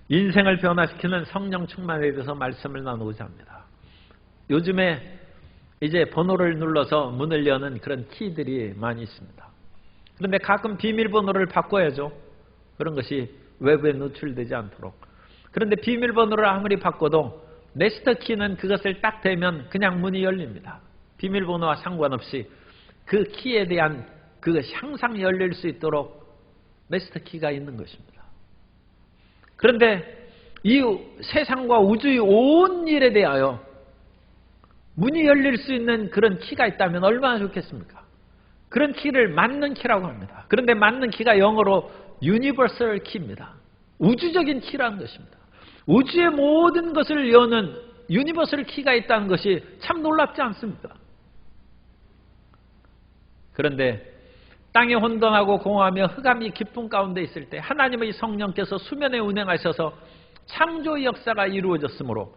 인생을 변화시키는 성령 충만에 대해서 말씀을 나누고자 합니다. 요즘에 이제 번호를 눌러서 문을 여는 그런 키들이 많이 있습니다. 그런데 가끔 비밀번호를 바꿔야죠. 그런 것이 외부에 노출되지 않도록. 그런데 비밀번호를 아무리 바꿔도 네스터 키는 그것을 딱 대면 그냥 문이 열립니다. 비밀번호와 상관없이 그 키에 대한 그것이 항상 열릴 수 있도록 네스터 키가 있는 것입니다. 그런데 이 세상과 우주의 온 일에 대하여 문이 열릴 수 있는 그런 키가 있다면 얼마나 좋겠습니까? 그런 키를 맞는 키라고 합니다. 그런데 맞는 키가 영어로 유니버설 키입니다. 우주적인 키라는 것입니다. 우주의 모든 것을 여는 유니버설 키가 있다는 것이 참 놀랍지 않습니까? 그런데 땅이 혼돈하고 공허하며 흑암이 깊은 가운데 있을 때 하나님의 성령께서 수면에 운행하셔서 창조의 역사가 이루어졌으므로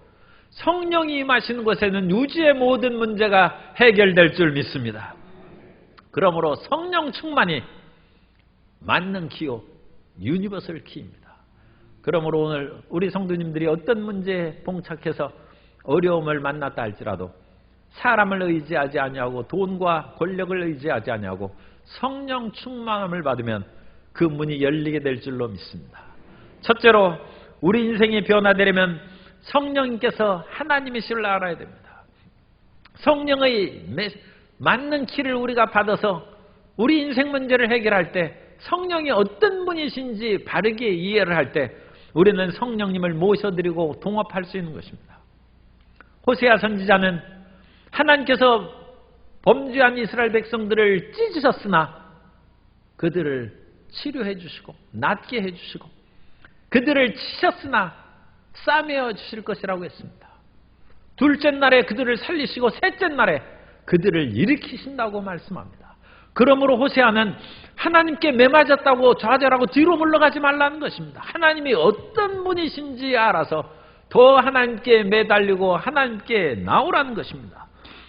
성령이 임하시는 곳에는 우주의 모든 문제가 해결될 줄 믿습니다. 그러므로 성령 충만이 맞는 키요 유니버설 키입니다. 그러므로 오늘 우리 성도님들이 어떤 문제에 봉착해서 어려움을 만났다 할지라도 사람을 의지하지 아니하고 돈과 권력을 의지하지 아니하고 성령 충만함을 받으면 그 문이 열리게 될 줄로 믿습니다. 첫째로 우리 인생이 변화되려면 성령님께서 하나님이시를 알아야 됩니다. 성령의 맞는 키를 우리가 받아서 우리 인생 문제를 해결할 때 성령이 어떤 분이신지 바르게 이해를 할 때 우리는 성령님을 모셔드리고 동업할 수 있는 것입니다. 호세아 선지자는 하나님께서 범죄한 이스라엘 백성들을 찢으셨으나 그들을 치료해 주시고 낫게 해 주시고 그들을 치셨으나 싸매어 주실 것이라고 했습니다. 둘째 날에 그들을 살리시고 셋째 날에 그들을 일으키신다고 말씀합니다. 그러므로 호세아는 하나님께 매맞았다고 좌절하고 뒤로 물러가지 말라는 것입니다. 하나님이 어떤 분이신지 알아서 더 하나님께 매달리고 하나님께 나오라는 것입니다.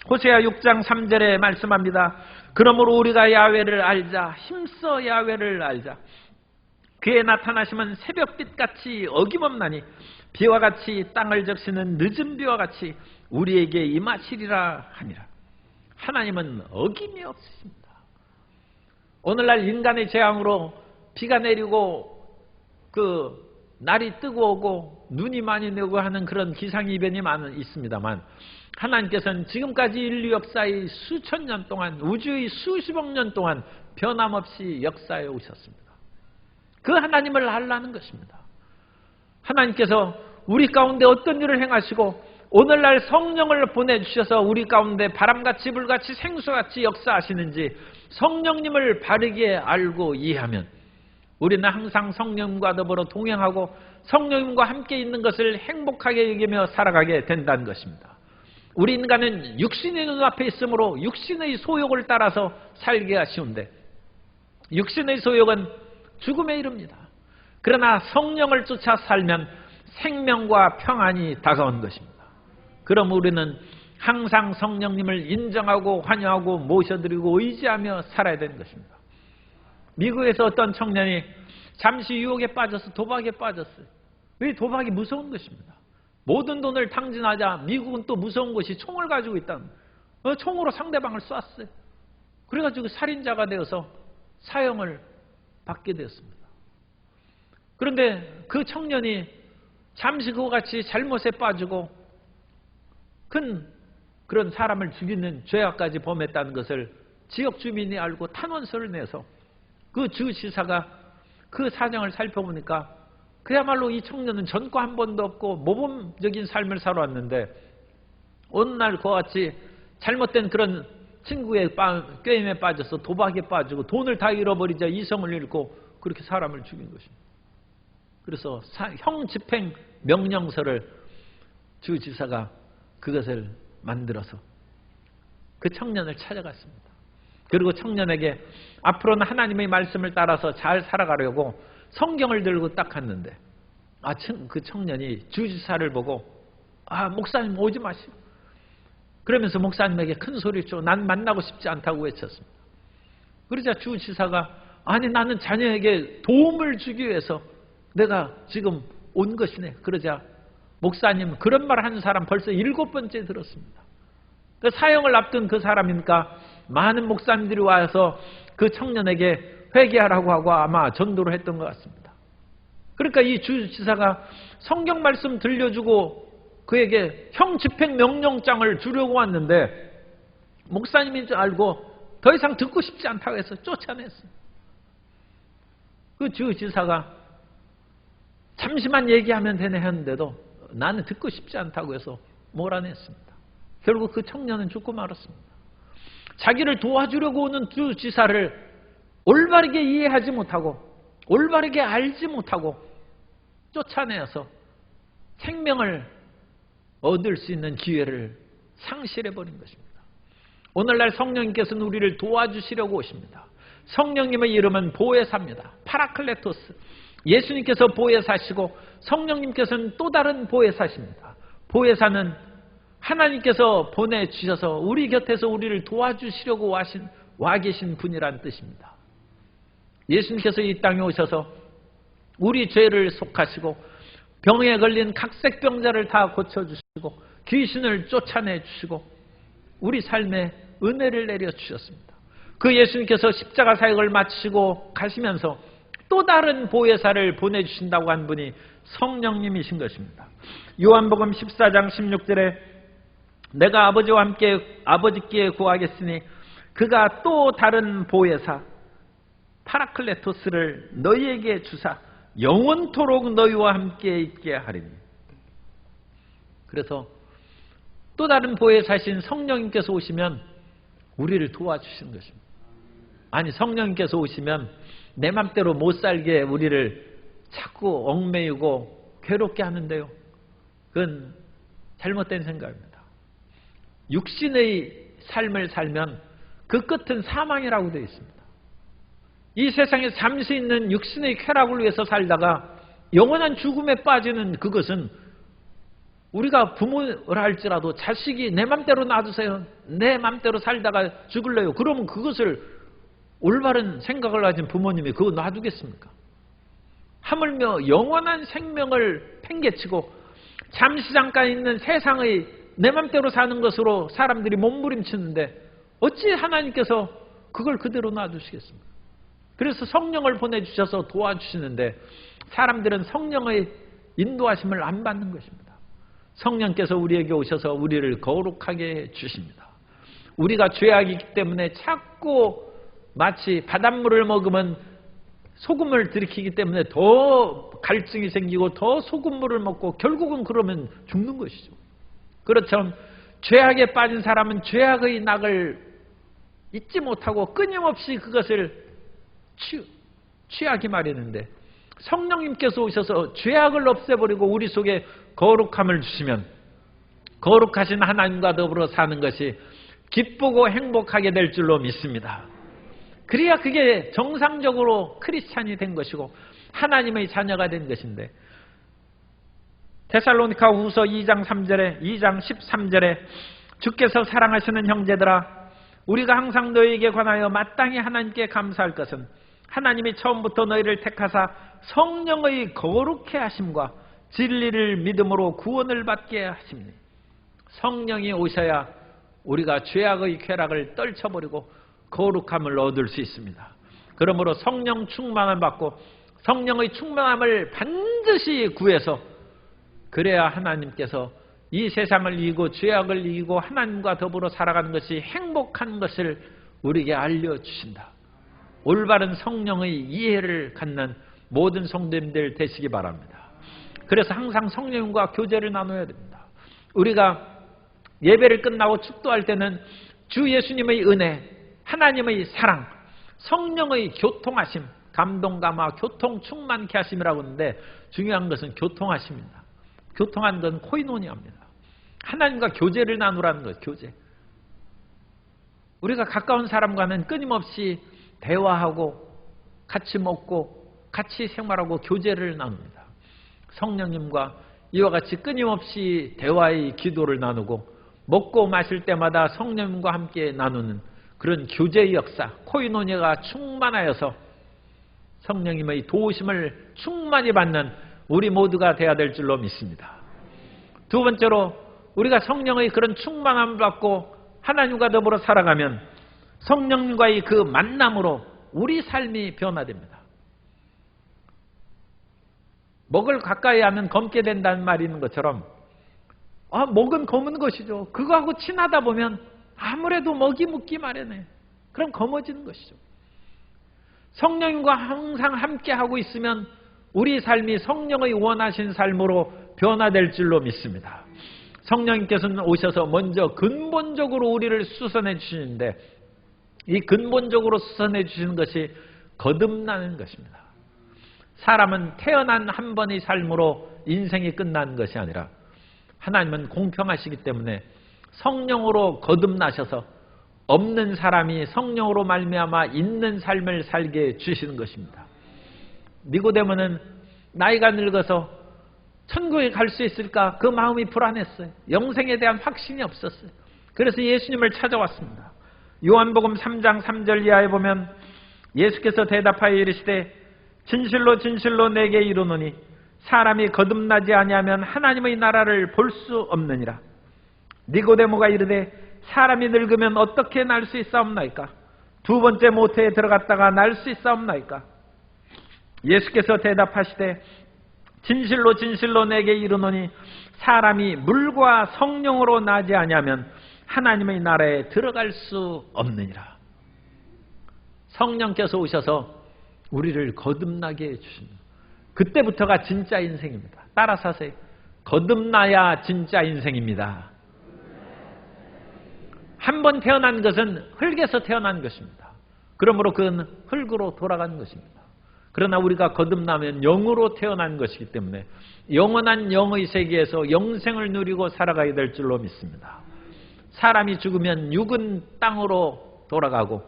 호세아 6장 3절에 말씀합니다. 그러므로 우리가 야훼를 알자. 힘써 야훼를 알자. 그의 나타나심은 새벽빛같이 어김없나니 비와 같이 땅을 적시는 늦은 비와 같이 우리에게 임하시리라 하니라. 하나님은 어김이 없으십니다. 오늘날 인간의 재앙으로 비가 내리고 그 날이 뜨고 오고 눈이 많이 내고 하는 그런 기상이변이 많이 있습니다만 하나님께서는 지금까지 인류 역사의 수천 년 동안 우주의 수십억 년 동안 변함없이 역사해 오셨습니다. 그 하나님을 알라는 것입니다. 하나님께서 우리 가운데 어떤 일을 행하시고 오늘날 성령을 보내주셔서 우리 가운데 바람같이 불같이 생수같이 역사하시는지 성령님을 바르게 알고 이해하면 우리는 항상 성령님과 더불어 동행하고 성령님과 함께 있는 것을 행복하게 여기며 살아가게 된다는 것입니다. 우리 인간은 육신의 눈앞에 있으므로 육신의 소욕을 따라서 살기가 쉬운데 육신의 소욕은 죽음에 이릅니다. 그러나 성령을 쫓아 살면 생명과 평안이 다가온 것입니다. 그럼 우리는 항상 성령님을 인정하고 환영하고 모셔드리고 의지하며 살아야 되는 것입니다. 미국에서 어떤 청년이 잠시 유혹에 빠져서 도박에 빠졌어요. 왜 도박이 무서운 것입니다. 모든 돈을 탕진하자 미국은 또 무서운 것이 총을 가지고 있다는 거예요. 총으로 상대방을 쐈어요. 그래가지고 살인자가 되어서 사형을 받게 되었습니다. 그런데 그 청년이 잠시 그와 같이 잘못에 빠지고 큰 그런 사람을 죽이는 죄악까지 범했다는 것을 지역 주민이 알고 탄원서를 내서 그 주지사가 그 사정을 살펴보니까 그야말로 이 청년은 전과 한 번도 없고 모범적인 삶을 살아왔는데 어느 날 그와 같이 잘못된 그런 친구의 꾀임에 빠져서 도박에 빠지고 돈을 다 잃어버리자 이성을 잃고 그렇게 사람을 죽인 것입니다. 그래서 형 집행 명령서를 주지사가 그것을 만들어서 그 청년을 찾아갔습니다. 그리고 청년에게 앞으로는 하나님의 말씀을 따라서 잘 살아가려고 성경을 들고 딱 갔는데 그 청년이 주지사를 보고 목사님 오지 마시오. 그러면서 목사님에게 큰 소리로 난 만나고 싶지 않다고 외쳤습니다. 그러자 주지사가 아니 나는 자녀에게 도움을 주기 위해서 내가 지금 온 것이네. 그러자 목사님 그런 말 하는 사람 벌써 7번째 들었습니다. 그 사형을 앞둔 그 사람이니까 많은 목사님들이 와서 그 청년에게 회개하라고 하고 아마 전도를 했던 것 같습니다. 그러니까 이 주지사가 성경 말씀 들려주고 그에게 형 집행 명령장을 주려고 왔는데 목사님인 줄 알고 더 이상 듣고 싶지 않다고 해서 쫓아냈어요. 그 주지사가 잠시만 얘기하면 되네 했는데도 나는 듣고 싶지 않다고 해서 몰아냈습니다. 결국 그 청년은 죽고 말았습니다. 자기를 도와주려고 오는 주지사를 올바르게 이해하지 못하고 올바르게 알지 못하고 쫓아내어서 생명을 얻을 수 있는 기회를 상실해버린 것입니다. 오늘날 성령님께서는 우리를 도와주시려고 오십니다. 성령님의 이름은 보혜사입니다. 파라클레토스. 예수님께서 보혜사시고 성령님께서는 또 다른 보혜사십니다. 보혜사는 하나님께서 보내주셔서 우리 곁에서 우리를 도와주시려고 와 계신 분이란 뜻입니다. 예수님께서 이 땅에 오셔서 우리 죄를 속하시고 병에 걸린 각색병자를 다 고쳐주시고 귀신을 쫓아내주시고 우리 삶에 은혜를 내려주셨습니다. 그 예수님께서 십자가 사역을 마치고 가시면서 또 다른 보혜사를 보내주신다고 한 분이 성령님이신 것입니다. 요한복음 14장 16절에 내가 아버지와 함께 아버지께 구하겠으니 그가 또 다른 보혜사 파라클레토스를 너희에게 주사 영원토록 너희와 함께 있게 하리니. 그래서 또 다른 보혜사신 성령님께서 오시면 우리를 도와주시는 것입니다. 아니 성령님께서 오시면 내 맘대로 못 살게 우리를 자꾸 얽매이고 괴롭게 하는데요. 그건 잘못된 생각입니다. 육신의 삶을 살면 그 끝은 사망이라고 되어 있습니다. 이 세상에 잠시 있는 육신의 쾌락을 위해서 살다가 영원한 죽음에 빠지는 그것은 우리가 부모라 할지라도 자식이 내 맘대로 놔두세요. 내 맘대로 살다가 죽을래요. 그러면 그것을 올바른 생각을 가진 부모님이 그거 놔두겠습니까? 하물며 영원한 생명을 팽개치고 잠시 잠깐 있는 세상의 내 맘대로 사는 것으로 사람들이 몸부림치는데 어찌 하나님께서 그걸 그대로 놔두시겠습니까? 그래서 성령을 보내주셔서 도와주시는데 사람들은 성령의 인도하심을 안 받는 것입니다. 성령께서 우리에게 오셔서 우리를 거룩하게 해주십니다. 우리가 죄악이기 때문에 자꾸 마치 바닷물을 먹으면 소금을 들이키기 때문에 더 갈증이 생기고 더 소금물을 먹고 결국은 그러면 죽는 것이죠. 그렇처럼 죄악에 빠진 사람은 죄악의 낙을 잊지 못하고 끊임없이 그것을 취하기 마련인데 성령님께서 오셔서 죄악을 없애버리고 우리 속에 거룩함을 주시면 거룩하신 하나님과 더불어 사는 것이 기쁘고 행복하게 될 줄로 믿습니다. 그래야 그게 정상적으로 크리스찬이 된 것이고 하나님의 자녀가 된 것인데 데살로니가 후서 2장 13절에 주께서 사랑하시는 형제들아 우리가 항상 너희에게 관하여 마땅히 하나님께 감사할 것은 하나님이 처음부터 너희를 택하사 성령의 거룩해 하심과 진리를 믿음으로 구원을 받게 하십니. 성령이 오셔야 우리가 죄악의 쾌락을 떨쳐버리고 거룩함을 얻을 수 있습니다. 그러므로 성령 충만을 받고 성령의 충만함을 반드시 구해서 그래야 하나님께서 이 세상을 이기고 죄악을 이기고 하나님과 더불어 살아가는 것이 행복한 것을 우리에게 알려주신다. 올바른 성령의 이해를 갖는 모든 성도님들 되시기 바랍니다. 그래서 항상 성령과 교제를 나눠야 됩니다. 우리가 예배를 끝나고 축도할 때는 주 예수님의 은혜, 하나님의 사랑, 성령의 교통하심, 감동감화, 교통 충만케 하심이라고 하는데 중요한 것은 교통하심입니다. 교통하는 건 코이노니아입니다. 하나님과 교제를 나누라는 것, 교제. 우리가 가까운 사람과는 끊임없이 대화하고 같이 먹고 같이 생활하고 교제를 나눕니다. 성령님과 이와 같이 끊임없이 대화의 기도를 나누고 먹고 마실 때마다 성령님과 함께 나누는 그런 교제의 역사, 코이노니아가 충만하여서 성령님의 도우심을 충만히 받는 우리 모두가 돼야 될 줄로 믿습니다. 두 번째로 우리가 성령의 그런 충만함을 받고 하나님과 더불어 살아가면 성령과의 그 만남으로 우리 삶이 변화됩니다. 먹을 가까이 하면 검게 된다는 말이 있는 것처럼 먹은 검은 것이죠. 그거하고 친하다 보면 아무래도 먹이 묻기 마련해. 그럼 검어지는 것이죠. 성령과 항상 함께하고 있으면 우리 삶이 성령의 원하신 삶으로 변화될 줄로 믿습니다. 성령님께서는 오셔서 먼저 근본적으로 우리를 수선해 주시는데 이 근본적으로 수선해 주시는 것이 거듭나는 것입니다. 사람은 태어난 한 번의 삶으로 인생이 끝나는 것이 아니라 하나님은 공평하시기 때문에 성령으로 거듭나셔서 없는 사람이 성령으로 말미암아 있는 삶을 살게 주시는 것입니다. 니고데모는 나이가 늙어서 천국에 갈 수 있을까 그 마음이 불안했어요. 영생에 대한 확신이 없었어요. 그래서 예수님을 찾아왔습니다. 요한복음 3장 3절 이하에 보면 예수께서 대답하여 이르시되 진실로 진실로 내게 이르노니 사람이 거듭나지 아니하면 하나님의 나라를 볼 수 없느니라. 니고데모가 이르되 사람이 늙으면 어떻게 날 수 있사옵나이까? 두 번째 모태에 들어갔다가 날 수 있사옵나이까? 예수께서 대답하시되 진실로 진실로 내게 이르노니 사람이 물과 성령으로 나지 아니하면 하나님의 나라에 들어갈 수 없느니라. 성령께서 오셔서 우리를 거듭나게 해주십니다. 그때부터가 진짜 인생입니다. 따라서 하세요. 거듭나야 진짜 인생입니다. 한 번 태어난 것은 흙에서 태어난 것입니다. 그러므로 그건 흙으로 돌아가는 것입니다. 그러나 우리가 거듭나면 영으로 태어난 것이기 때문에 영원한 영의 세계에서 영생을 누리고 살아가야 될 줄로 믿습니다. 사람이 죽으면 육은 땅으로 돌아가고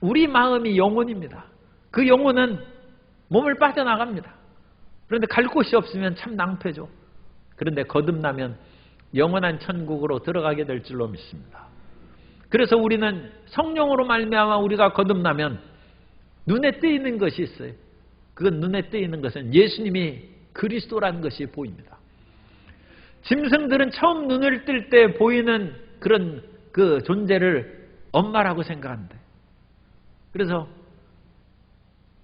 우리 마음이 영혼입니다. 그 영혼은 몸을 빠져나갑니다. 그런데 갈 곳이 없으면 참 낭패죠. 그런데 거듭나면 영원한 천국으로 들어가게 될 줄로 믿습니다. 그래서 우리는 성령으로 말미암아 우리가 거듭나면 눈에 띄는 것이 있어요. 그건 눈에 띄는 것은 예수님이 그리스도라는 것이 보입니다. 짐승들은 처음 눈을 뜰 때 보이는 그런 그 존재를 엄마라고 생각한대. 그래서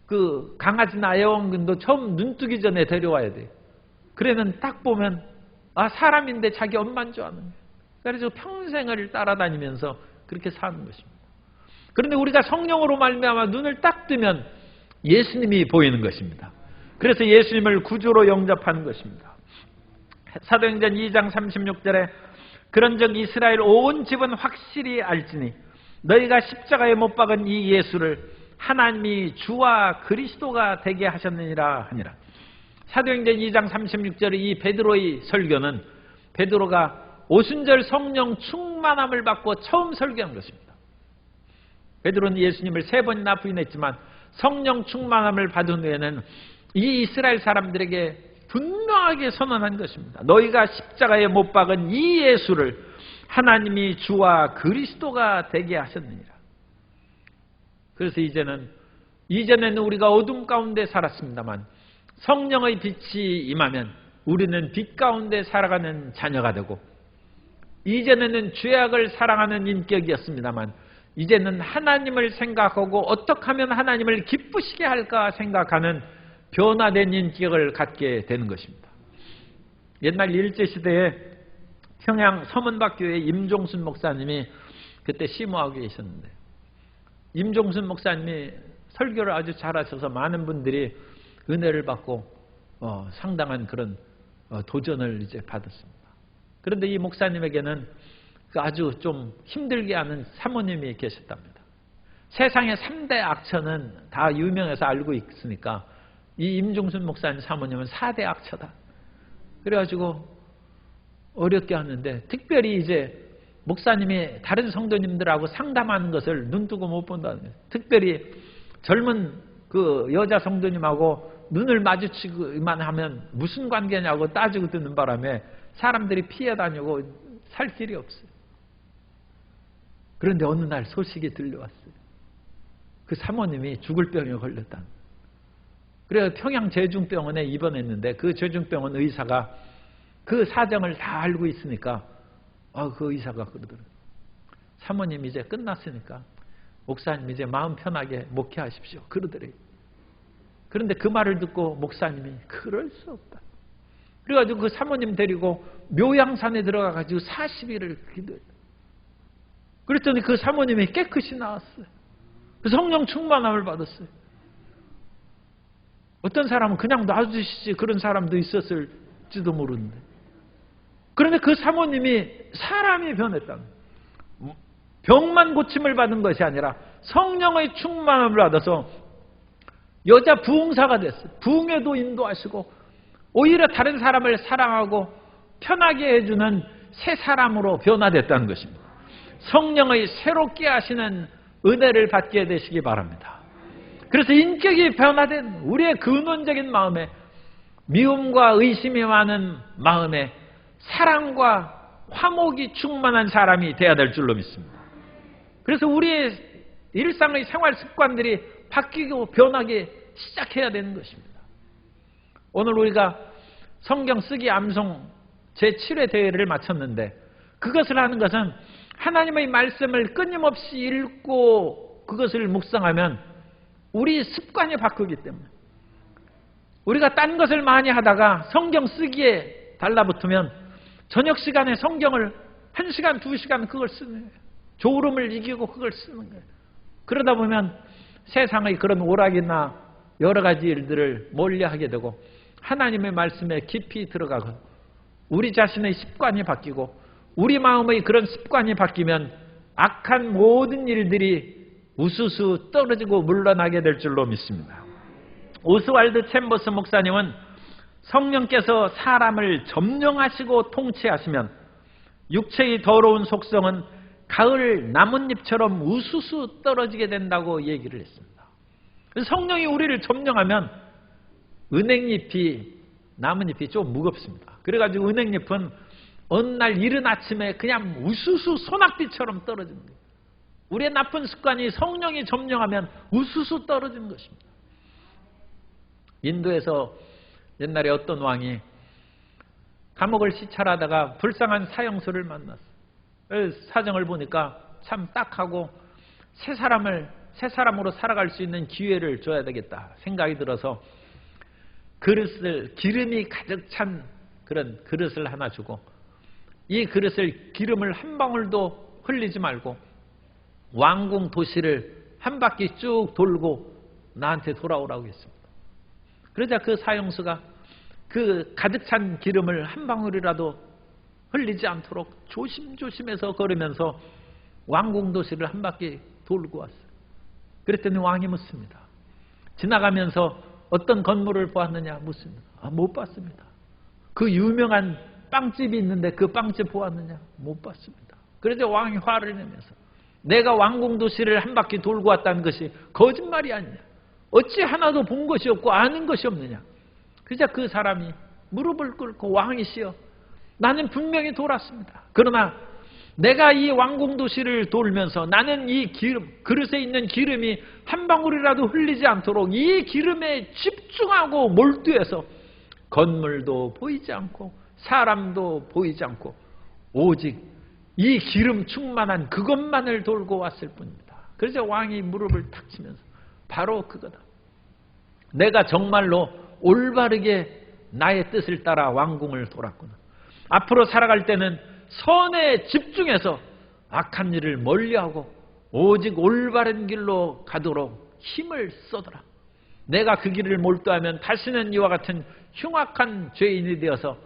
그 강아지나 애완견도 처음 눈 뜨기 전에 데려와야 돼요. 그래는 딱 보면 사람인데 자기 엄마인 줄 아는 거예요. 그래서 평생을 따라다니면서 그렇게 사는 것입니다. 그런데 우리가 성령으로 말미암아 눈을 딱 뜨면 예수님이 보이는 것입니다. 그래서 예수님을 구주로 영접하는 것입니다. 사도행전 2장 36절에 그런즉 이스라엘 온 집은 확실히 알지니 너희가 십자가에 못 박은 이 예수를 하나님이 주와 그리스도가 되게 하셨느니라 하니라. 사도행전 2장 36절의 이 베드로의 설교는 베드로가 오순절 성령 충만함을 받고 처음 설교한 것입니다. 베드로는 예수님을 3번이나 부인했지만 성령 충만함을 받은 후에는 이 이스라엘 사람들에게 분명하게 선언한 것입니다. 너희가 십자가에 못 박은 이 예수를 하나님이 주와 그리스도가 되게 하셨느니라. 그래서 이전에는 우리가 어둠 가운데 살았습니다만 성령의 빛이 임하면 우리는 빛 가운데 살아가는 자녀가 되고, 이전에는 죄악을 사랑하는 인격이었습니다만 이제는 하나님을 생각하고 어떻게 하면 하나님을 기쁘시게 할까 생각하는 변화된 인격을 갖게 되는 것입니다. 옛날 일제시대에 평양 서문박교회 임종순 목사님이 그때 심호하고 계셨는데, 임종순 목사님이 설교를 아주 잘하셔서 많은 분들이 은혜를 받고 상당한 그런 도전을 이제 받았습니다. 그런데 이 목사님에게는 아주 좀 힘들게 하는 사모님이 계셨답니다. 세상의 3대 악처는 다 유명해서 알고 있으니까 이 임종순 목사님 사모님은 4대 악처다. 그래가지고 어렵게 하는데, 특별히 이제 목사님이 다른 성도님들하고 상담하는 것을 눈뜨고 못 본다는 거예요. 특별히 젊은 그 여자 성도님하고 눈을 마주치기만 하면 무슨 관계냐고 따지고 듣는 바람에 사람들이 피해 다니고 살 길이 없어요. 그런데 어느 날 소식이 들려왔어요. 그 사모님이 죽을 병에 걸렸다. 그래서 평양제중병원에 입원했는데 그 제중병원 의사가 그 사정을 다 알고 있으니까 그 의사가 그러더라고요. 사모님 이제 끝났으니까 목사님 이제 마음 편하게 목회하십시오. 그러더래요. 그런데 그 말을 듣고 목사님이 그럴 수 없다. 그래가지고 그 사모님 데리고 묘양산에 들어가가지고 40일을 기도했다. 그랬더니 그 사모님이 깨끗이 나왔어요. 그 성령 충만함을 받았어요. 어떤 사람은 그냥 놔주시지 그런 사람도 있었을지도 모르는데. 그런데 그 사모님이 사람이 변했다는 거예요. 병만 고침을 받은 것이 아니라 성령의 충만함을 받아서 여자 부흥사가 됐어요. 부흥에도 인도하시고 오히려 다른 사람을 사랑하고 편하게 해주는 새 사람으로 변화됐다는 것입니다. 성령의 새롭게 하시는 은혜를 받게 되시기 바랍니다. 그래서 인격이 변화된 우리의 근원적인 마음에 미움과 의심이 많은 마음에 사랑과 화목이 충만한 사람이 되어야 될 줄로 믿습니다. 그래서 우리의 일상의 생활 습관들이 바뀌고 변하기 시작해야 되는 것입니다. 오늘 우리가 성경 쓰기 암송 제7회 대회를 마쳤는데 그것을 하는 것은 하나님의 말씀을 끊임없이 읽고 그것을 묵상하면 우리 습관이 바꾸기 때문에 우리가 딴 것을 많이 하다가 성경 쓰기에 달라붙으면 저녁 시간에 성경을 1시간, 2시간 그걸 쓰는 거예요. 졸음을 이기고 그걸 쓰는 거예요. 그러다 보면 세상의 그런 오락이나 여러 가지 일들을 멀리하게 되고 하나님의 말씀에 깊이 들어가고 우리 자신의 습관이 바뀌고 우리 마음의 그런 습관이 바뀌면 악한 모든 일들이 우수수 떨어지고 물러나게 될 줄로 믿습니다. 오스왈드 챔버스 목사님은 성령께서 사람을 점령하시고 통치하시면 육체의 더러운 속성은 가을 나뭇잎처럼 우수수 떨어지게 된다고 얘기를 했습니다. 성령이 우리를 점령하면 은행잎이 나뭇잎이 좀 무겁습니다. 그래가지고 은행잎은 어느 날 이른 아침에 그냥 우수수 소낙비처럼 떨어지는 거예요. 우리의 나쁜 습관이 성령이 점령하면 우수수 떨어지는 것입니다. 인도에서 옛날에 어떤 왕이 감옥을 시찰하다가 불쌍한 사형수를 만났어요. 사정을 보니까 참 딱하고 새 사람으로 살아갈 수 있는 기회를 줘야 되겠다 생각이 들어서 기름이 가득 찬 그런 그릇을 하나 주고 이 그릇을 기름을 한 방울도 흘리지 말고 왕궁 도시를 한 바퀴 쭉 돌고 나한테 돌아오라고 했습니다. 그러자 그 사형수가 그 가득 찬 기름을 한 방울이라도 흘리지 않도록 조심조심해서 걸으면서 왕궁 도시를 한 바퀴 돌고 왔어요. 그랬더니 왕이 묻습니다. 지나가면서 어떤 건물을 보았느냐 묻습니다. 못 봤습니다. 그 유명한 빵집이 있는데 그 빵집 보았느냐? 못 봤습니다. 그래서 왕이 화를 내면서 내가 왕궁 도시를 한 바퀴 돌고 왔다는 것이 거짓말이 아니냐? 어찌 하나도 본 것이 없고 아는 것이 없느냐? 그래서 그 사람이 무릎을 꿇고 왕이시여 나는 분명히 돌았습니다. 그러나 내가 이 왕궁 도시를 돌면서 나는 이 그릇에 있는 기름이 한 방울이라도 흘리지 않도록 이 기름에 집중하고 몰두해서 건물도 보이지 않고 사람도 보이지 않고 오직 이 기름 충만한 그것만을 돌고 왔을 뿐입니다. 그래서 왕이 무릎을 탁 치면서 바로 그거다. 내가 정말로 올바르게 나의 뜻을 따라 왕궁을 돌았구나. 앞으로 살아갈 때는 선에 집중해서 악한 일을 멀리하고 오직 올바른 길로 가도록 힘을 쏟아라. 내가 그 길을 몰두하면 다시는 이와 같은 흉악한 죄인이 되어서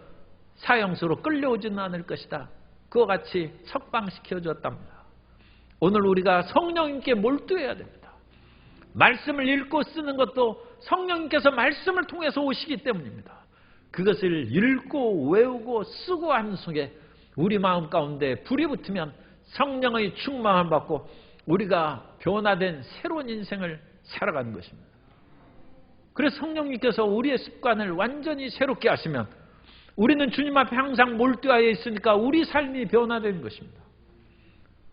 사형수로 끌려오지는 않을 것이다. 그와 같이 석방시켜 주었답니다. 오늘 우리가 성령님께 몰두해야 됩니다. 말씀을 읽고 쓰는 것도 성령님께서 말씀을 통해서 오시기 때문입니다. 그것을 읽고 외우고 쓰고 하는 속에 우리 마음 가운데 불이 붙으면 성령의 충만함을 받고 우리가 변화된 새로운 인생을 살아가는 것입니다. 그래서 성령님께서 우리의 습관을 완전히 새롭게 하시면 우리는 주님 앞에 항상 몰두하여 있으니까 우리 삶이 변화되는 것입니다.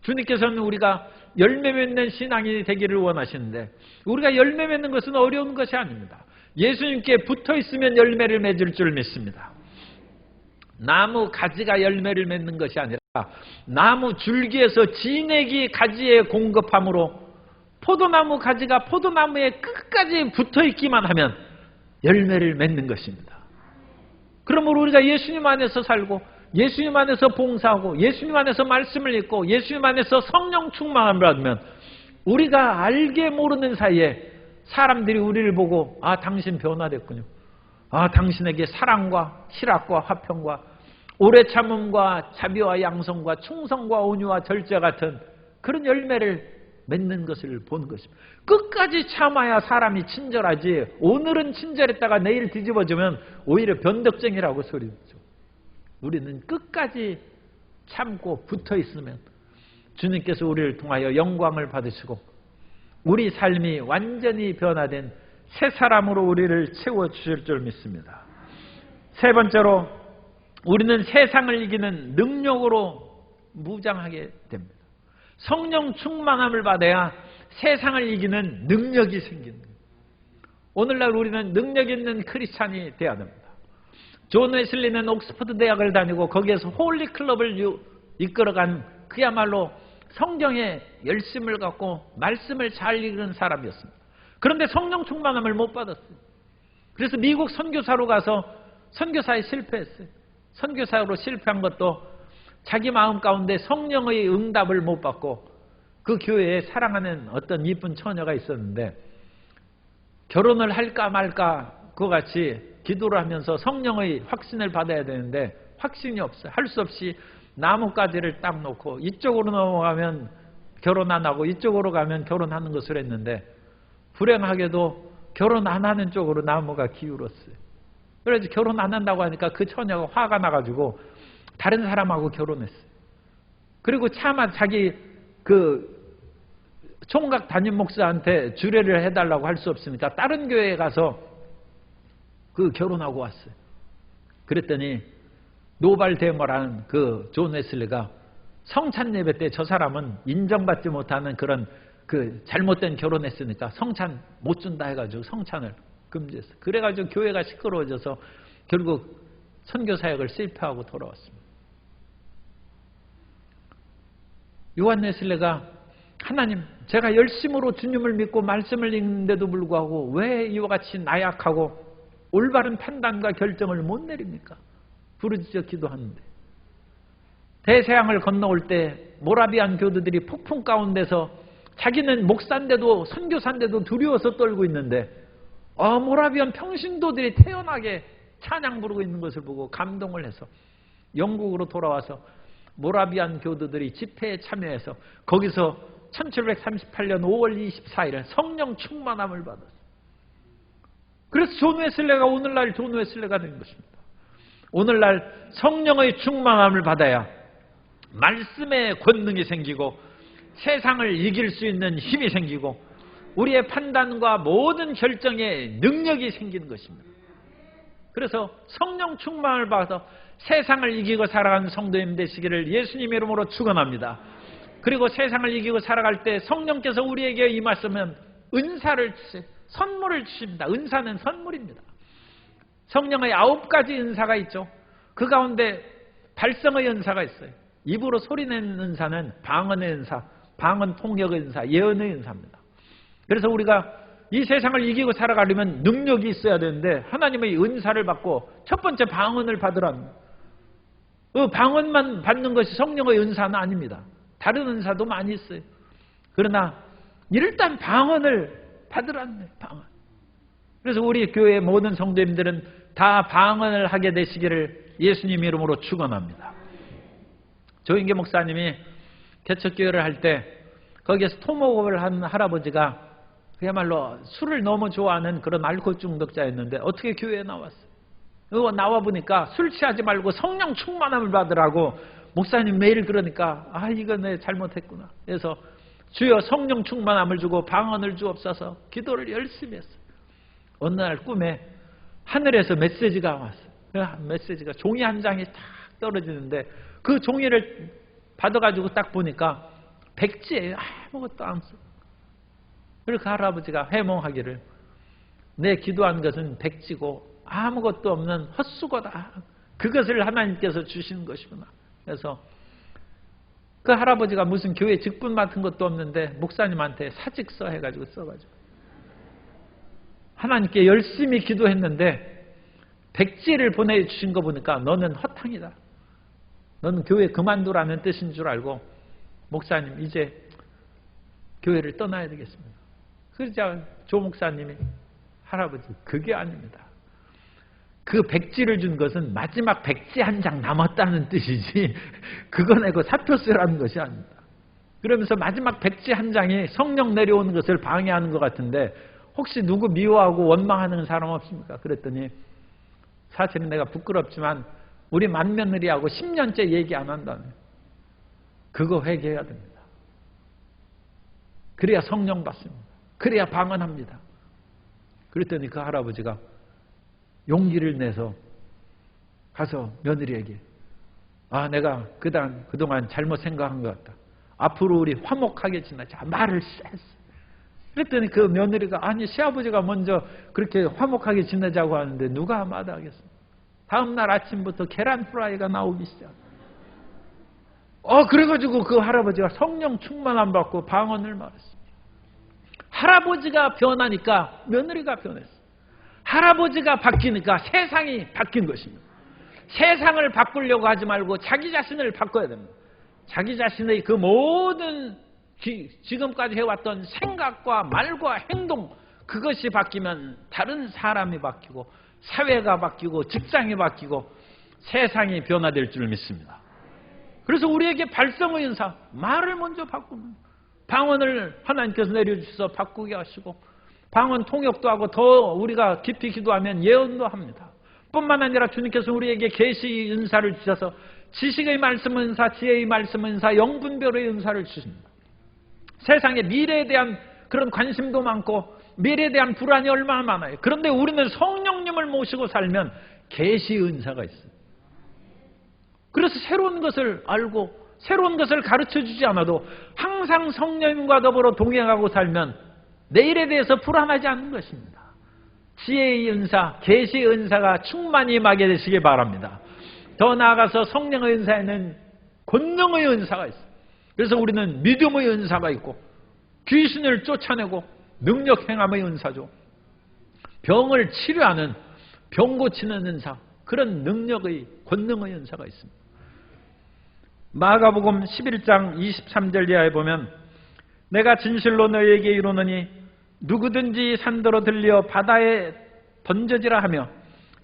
주님께서는 우리가 열매 맺는 신앙이 되기를 원하시는데 우리가 열매 맺는 것은 어려운 것이 아닙니다. 예수님께 붙어 있으면 열매를 맺을 줄 믿습니다. 나무 가지가 열매를 맺는 것이 아니라 나무 줄기에서 진액이 가지에 공급함으로 포도나무 가지가 포도나무에 끝까지 붙어 있기만 하면 열매를 맺는 것입니다. 그러므로 우리가 예수님 안에서 살고 예수님 안에서 봉사하고 예수님 안에서 말씀을 읽고 예수님 안에서 성령 충만함을 받으면 우리가 알게 모르는 사이에 사람들이 우리를 보고 아, 당신 변화됐군요. 아, 당신에게 사랑과 희락과 화평과 오래 참음과 자비와 양성과 충성과 온유와 절제 같은 그런 열매를 맺는 것을 본 것입니다. 끝까지 참아야 사람이 친절하지, 오늘은 친절했다가 내일 뒤집어지면 오히려 변덕쟁이라고 소리죠. 우리는 끝까지 참고 붙어 있으면 주님께서 우리를 통하여 영광을 받으시고 우리 삶이 완전히 변화된 새 사람으로 우리를 채워주실 줄 믿습니다. 세 번째로 우리는 세상을 이기는 능력으로 무장하게 됩니다. 성령 충만함을 받아야 세상을 이기는 능력이 생기는 거예요. 오늘날 우리는 능력 있는 크리스찬이 되어야 됩니다. 존 웨슬리는 옥스퍼드 대학을 다니고 거기에서 홀리 클럽을 이끌어간 그야말로 성경에 열심을 갖고 말씀을 잘 읽은 사람이었습니다. 그런데 성령 충만함을 못 받았어요. 그래서 미국 선교사로 가서 선교사에 실패했어요. 선교사로 실패한 것도 자기 마음 가운데 성령의 응답을 못 받고 그 교회에 사랑하는 어떤 이쁜 처녀가 있었는데 결혼을 할까 말까 그와 같이 기도를 하면서 성령의 확신을 받아야 되는데 확신이 없어요. 할 수 없이 나뭇가지를 딱 놓고 이쪽으로 넘어가면 결혼 안 하고 이쪽으로 가면 결혼하는 것을 했는데 불행하게도 결혼 안 하는 쪽으로 나무가 기울었어요. 그래서 결혼 안 한다고 하니까 그 처녀가 화가 나가지고 다른 사람하고 결혼했어요. 그리고 차마 자기 그 총각 담임 목사한테 주례를 해달라고 할 수 없으니까 다른 교회에 가서 그 결혼하고 왔어요. 그랬더니 노발데머라는 그 존 웨슬리가 성찬 예배 때 저 사람은 인정받지 못하는 그런 그 잘못된 결혼했으니까 성찬 못 준다 해가지고 성찬을 금지했어요. 그래가지고 교회가 시끄러워져서 결국 선교사역을 실패하고 돌아왔습니다. 요한 웨슬리가 하나님, 제가 열심으로 주님을 믿고 말씀을 읽는데도 불구하고 왜 이와 같이 나약하고 올바른 판단과 결정을 못 내립니까? 부르짖어 기도하는데 대서양을 건너올 때 모라비안 교도들이 폭풍 가운데서 자기는 목사인데도 선교사인데도 두려워서 떨고 있는데 모라비안 평신도들이 태연하게 찬양 부르고 있는 것을 보고 감동을 해서 영국으로 돌아와서 모라비안 교도들이 집회에 참여해서 거기서 1738년 5월 24일에 성령 충만함을 받았어요. 그래서 존 웨슬리가 오늘날 존 웨슬리가 된 것입니다. 오늘날 성령의 충만함을 받아야 말씀의 권능이 생기고 세상을 이길 수 있는 힘이 생기고 우리의 판단과 모든 결정에 능력이 생기는 것입니다. 그래서 성령 충만을 받아서 세상을 이기고 살아가는 성도님 되시기를 예수님의 이름으로 축원합니다. 그리고 세상을 이기고 살아갈 때 성령께서 우리에게 임하시면 은사를 주세요. 선물을 주십니다. 은사는 선물입니다. 성령의 9가지 은사가 있죠. 그 가운데 발성의 은사가 있어요. 입으로 소리내는 은사는 방언의 은사, 방언 통역의 은사, 예언의 은사입니다. 그래서 우리가 이 세상을 이기고 살아가려면 능력이 있어야 되는데 하나님의 은사를 받고 첫 번째 방언을 받으라는 그 방언만 받는 것이 성령의 은사는 아닙니다. 다른 은사도 많이 있어요. 그러나 일단 방언을 받으라는 방언. 그래서 우리 교회의 모든 성도님들은 다 방언을 하게 되시기를 예수님 이름으로 축원합니다. 조인계 목사님이 개척교회를 할 때 거기에서 토목업을 한 할아버지가 그야말로 술을 너무 좋아하는 그런 알코올 중독자였는데 어떻게 교회에 나왔어요? 나와 보니까 술 취하지 말고 성령 충만함을 받으라고 목사님 매일 그러니까 이거 내 잘못했구나. 그래서 주여 성령 충만함을 주고 방언을 주옵소서 기도를 열심히 했어요. 어느 날 꿈에 하늘에서 메시지가 왔어요. 그 메시지가 종이 한 장이 탁 떨어지는데 그 종이를 받아가지고 딱 보니까 백지예요. 아무것도 안 써. 그래서 그 할아버지가 해몽하기를 내 기도한 것은 백지고 아무것도 없는 헛수고다. 그것을 하나님께서 주시는 것이구나. 그래서 그 할아버지가 무슨 교회 직분 맡은 것도 없는데 목사님한테 사직서 해가지고 써가지고 하나님께 열심히 기도했는데 백지를 보내주신 거 보니까 너는 허탕이다. 너는 교회 그만두라는 뜻인 줄 알고 목사님 이제 교회를 떠나야 되겠습니다. 그러자 조 목사님이 할아버지 그게 아닙니다. 그 백지를 준 것은 마지막 백지 한 장 남았다는 뜻이지 그거 내고 사표 쓰라는 것이 아닙니다. 그러면서 마지막 백지 한 장이 성령 내려오는 것을 방해하는 것 같은데 혹시 누구 미워하고 원망하는 사람 없습니까? 그랬더니 사실은 내가 부끄럽지만 우리 맏며느리하고 10년째 얘기 안 한다네. 그거 회개해야 됩니다. 그래야 성령 받습니다. 그래야 방언합니다. 그랬더니 그 할아버지가 용기를 내서 가서 며느리에게 내가 그동안 잘못 생각한 것 같다. 앞으로 우리 화목하게 지내자. 말을 셌어. 그랬더니 그 며느리가 아니 시아버지가 먼저 그렇게 화목하게 지내자고 하는데 누가 마다하겠습니까? 다음날 아침부터 계란 프라이가 나오기 시작. 그래가지고 그 할아버지가 성령 충만함 받고 방언을 말했습니다. 할아버지가 변하니까 며느리가 변했어. 할아버지가 바뀌니까 세상이 바뀐 것입니다. 세상을 바꾸려고 하지 말고 자기 자신을 바꿔야 됩니다. 자기 자신의 그 모든 지금까지 해왔던 생각과 말과 행동 그것이 바뀌면 다른 사람이 바뀌고 사회가 바뀌고 직장이 바뀌고 세상이 변화될 줄 믿습니다. 그래서 우리에게 발성의 은사 말을 먼저 바꾸면 방언을 하나님께서 내려주셔서 바꾸게 하시고 방언 통역도 하고 더 우리가 깊이 기도하면 예언도 합니다. 뿐만 아니라 주님께서 우리에게 계시 은사를 주셔서 지식의 말씀 은사, 지혜의 말씀 은사, 영분별의 은사를 주십니다. 세상에 미래에 대한 그런 관심도 많고 미래에 대한 불안이 얼마나 많아요. 그런데 우리는 성령님을 모시고 살면 계시 은사가 있어요. 그래서 새로운 것을 알고 새로운 것을 가르쳐주지 않아도 항상 성령님과 더불어 동행하고 살면 내일에 대해서 불안하지 않는 것입니다. 지혜의 은사, 계시의 은사가 충만히 임하게 되시기 바랍니다. 더 나아가서 성령의 은사에는 권능의 은사가 있어요. 그래서 우리는 믿음의 은사가 있고 귀신을 쫓아내고 능력 행함의 은사죠. 병을 치료하는 병 고치는 은사, 그런 능력의 권능의 은사가 있습니다. 마가복음 11장 23절 이하에 보면 내가 진실로 너희에게 이르노니 누구든지 산더러 들려 바다에 던져지라 하며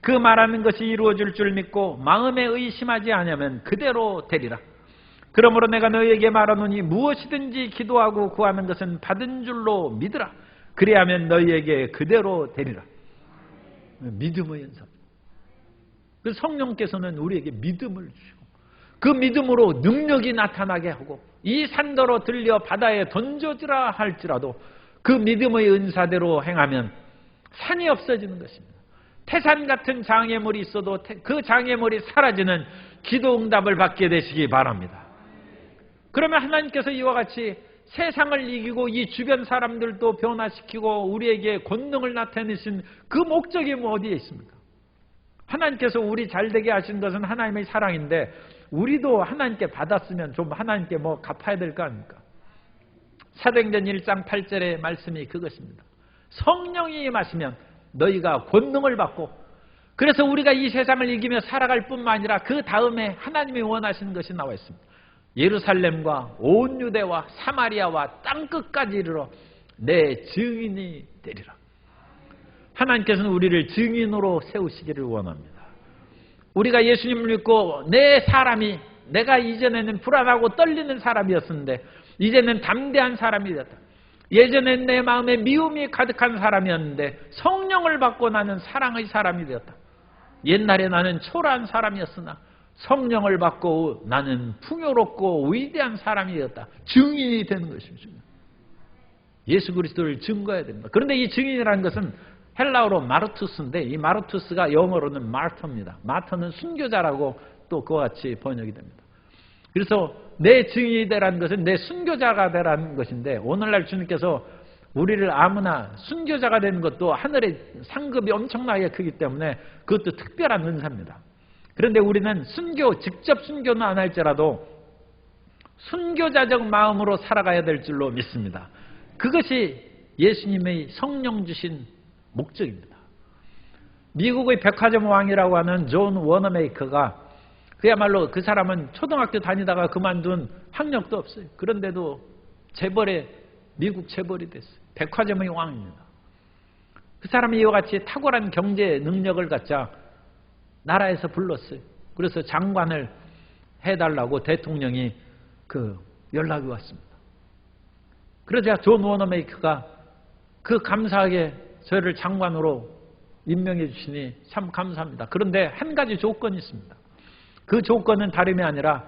그 말하는 것이 이루어질 줄 믿고 마음에 의심하지 아니하면 그대로 되리라. 그러므로 내가 너희에게 말하노니 무엇이든지 기도하고 구하는 것은 받은 줄로 믿으라. 그리하면 너희에게 그대로 되리라. 믿음의 연습. 그 성령께서는 우리에게 믿음을 주시고 그 믿음으로 능력이 나타나게 하고 이 산더러 들려 바다에 던져지라 할지라도 그 믿음의 은사대로 행하면 산이 없어지는 것입니다. 태산 같은 장애물이 있어도 그 장애물이 사라지는 기도 응답을 받게 되시기 바랍니다. 그러면 하나님께서 이와 같이 세상을 이기고 이 주변 사람들도 변화시키고 우리에게 권능을 나타내신 그 목적이 어디에 있습니까? 하나님께서 우리 잘되게 하신 것은 하나님의 사랑인데 우리도 하나님께 받았으면 좀 하나님께 갚아야 될 거 아닙니까? 사도행전 1장 8절의 말씀이 그것입니다. 성령이 임하시면 너희가 권능을 받고 그래서 우리가 이 세상을 이기며 살아갈 뿐만 아니라 그 다음에 하나님이 원하시는 것이 나와 있습니다. 예루살렘과 온 유대와 사마리아와 땅끝까지 이르러 내 증인이 되리라. 하나님께서는 우리를 증인으로 세우시기를 원합니다. 우리가 예수님을 믿고 내가 이전에는 불안하고 떨리는 사람이었는데 이제는 담대한 사람이 되었다. 예전엔 내 마음에 미움이 가득한 사람이었는데 성령을 받고 나는 사랑의 사람이 되었다. 옛날에 나는 초라한 사람이었으나 성령을 받고 나는 풍요롭고 위대한 사람이 되었다. 증인이 되는 것입니다. 예수 그리스도를 증거해야 됩니다. 그런데 이 증인이라는 것은 헬라어로 마르투스인데 이 마르투스가 영어로는 마터입니다. 마터는 순교자라고 또 그와 같이 번역이 됩니다. 그래서 내 증인이 되라는 것은 내 순교자가 되라는 것인데 오늘날 주님께서 우리를 아무나 순교자가 되는 것도 하늘의 상급이 엄청나게 크기 때문에 그것도 특별한 은사입니다. 그런데 우리는 직접 순교는 안 할지라도 순교자적 마음으로 살아가야 될 줄로 믿습니다. 그것이 예수님의 성령 주신 목적입니다. 미국의 백화점 왕이라고 하는 존 워너메이커가 그야말로 그 사람은 초등학교 다니다가 그만둔 학력도 없어요. 그런데도 미국 재벌이 됐어요. 백화점의 왕입니다. 그 사람이 이와 같이 탁월한 경제 능력을 갖자 나라에서 불렀어요. 그래서 장관을 해달라고 대통령이 연락이 왔습니다. 그러자 존 워너메이커가 감사하게 저를 장관으로 임명해 주시니 참 감사합니다. 그런데 한 가지 조건이 있습니다. 그 조건은 다름이 아니라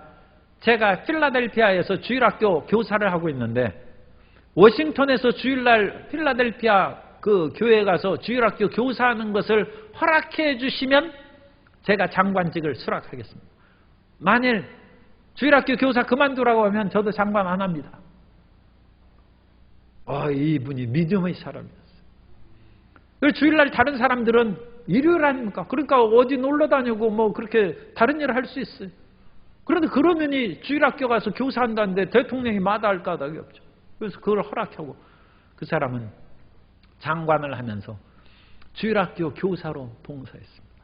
제가 필라델피아에서 주일학교 교사를 하고 있는데 워싱턴에서 주일날 필라델피아 교회에 가서 주일학교 교사하는 것을 허락해 주시면 제가 장관직을 수락하겠습니다. 만일 주일학교 교사 그만두라고 하면 저도 장관 안 합니다. 이분이 믿음의 사람이었어요. 주일날 다른 사람들은 일요일 아닙니까? 그러니까 어디 놀러 다니고 그렇게 다른 일을 할 수 있어요. 그런데 그러느니 주일학교 가서 교사한다는데 대통령이 마다할 까닭이 없죠. 그래서 그걸 허락하고 그 사람은 장관을 하면서 주일학교 교사로 봉사했습니다.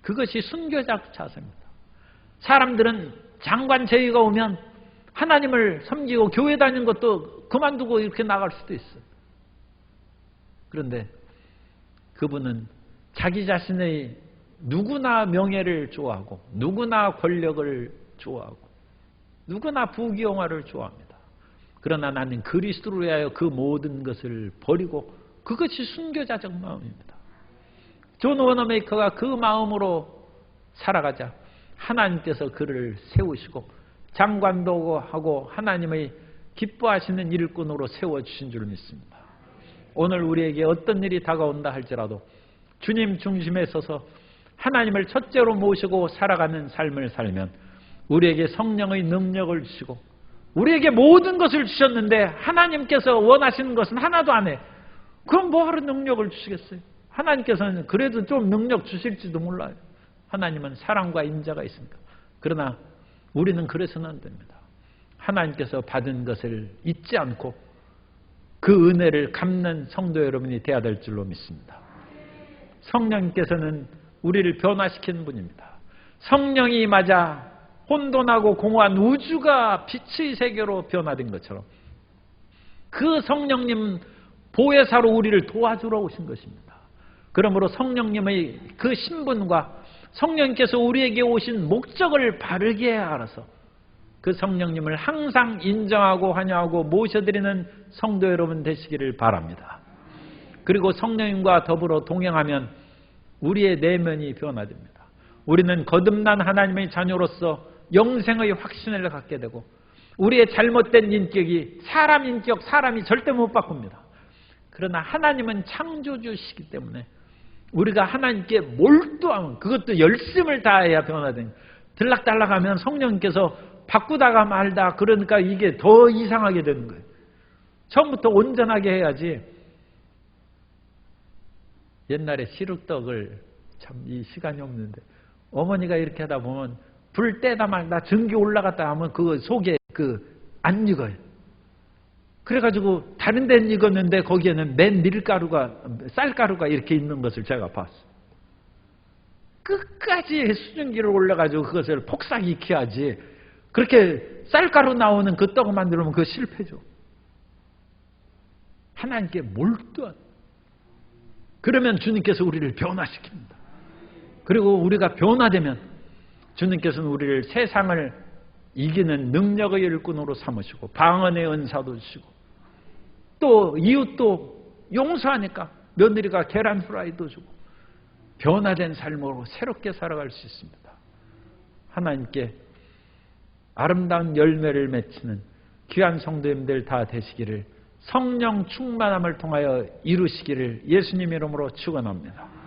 그것이 순교자 자세입니다. 사람들은 장관 제의가 오면 하나님을 섬기고 교회 다니는 것도 그만두고 이렇게 나갈 수도 있어요. 그런데 그분은 자기 자신의 누구나 명예를 좋아하고 누구나 권력을 좋아하고 누구나 부귀영화를 좋아합니다. 그러나 나는 그리스도로 위하여 그 모든 것을 버리고 그것이 순교자적 마음입니다. 존 워너메이커가 그 마음으로 살아가자 하나님께서 그를 세우시고 장관도 하고 하나님의 기뻐하시는 일꾼으로 세워주신 줄 믿습니다. 오늘 우리에게 어떤 일이 다가온다 할지라도 주님 중심에 서서 하나님을 첫째로 모시고 살아가는 삶을 살면 우리에게 성령의 능력을 주시고 우리에게 모든 것을 주셨는데 하나님께서 원하시는 것은 하나도 안 해. 그럼 뭐하러 능력을 주시겠어요? 하나님께서는 그래도 좀 능력 주실지도 몰라요. 하나님은 사랑과 인자가 있으니까. 그러나 우리는 그래서는 안 됩니다. 하나님께서 받은 것을 잊지 않고 그 은혜를 갚는 성도 여러분이 되어야 될 줄로 믿습니다. 성령님께서는 우리를 변화시키는 분입니다. 성령이 맞아 혼돈하고 공허한 우주가 빛의 세계로 변화된 것처럼 그 성령님 보혜사로 우리를 도와주러 오신 것입니다. 그러므로 성령님의 그 신분과 성령님께서 우리에게 오신 목적을 바르게 알아서 그 성령님을 항상 인정하고 환영하고 모셔드리는 성도 여러분 되시기를 바랍니다. 그리고 성령님과 더불어 동행하면 우리의 내면이 변화됩니다. 우리는 거듭난 하나님의 자녀로서 영생의 확신을 갖게 되고 우리의 잘못된 인격이 사람 인격, 사람이 절대 못 바꿉니다. 그러나 하나님은 창조주시기 때문에 우리가 하나님께 몰두하면 그것도 열심을 다해야 변화됩니다. 들락달락하면 성령님께서 바꾸다가 말다 그러니까 이게 더 이상하게 되는 거예요. 처음부터 온전하게 해야지. 옛날에 시룩떡을 참 이 시간이 없는데 어머니가 이렇게 하다 보면 불 떼다 말다 전기 올라갔다 하면 그 속에 안 익어요. 그래가지고 다른 데는 익었는데 거기에는 맨 밀가루가 쌀가루가 이렇게 있는 것을 제가 봤어요. 끝까지 수증기를 올려가지고 그것을 폭삭 익혀야지 그렇게 쌀가루 나오는 그 떡을 만들면 그거 실패죠. 하나님께 몰두한 그러면 주님께서 우리를 변화시킵니다. 그리고 우리가 변화되면 주님께서는 우리를 세상을 이기는 능력의 일꾼으로 삼으시고 방언의 은사도 주시고 또 이웃도 용서하니까 며느리가 계란 후라이도 주고 변화된 삶으로 새롭게 살아갈 수 있습니다. 하나님께 아름다운 열매를 맺히는 귀한 성도님들 다 되시기를 성령 충만함을 통하여 이루시기를 예수님 이름으로 축원합니다.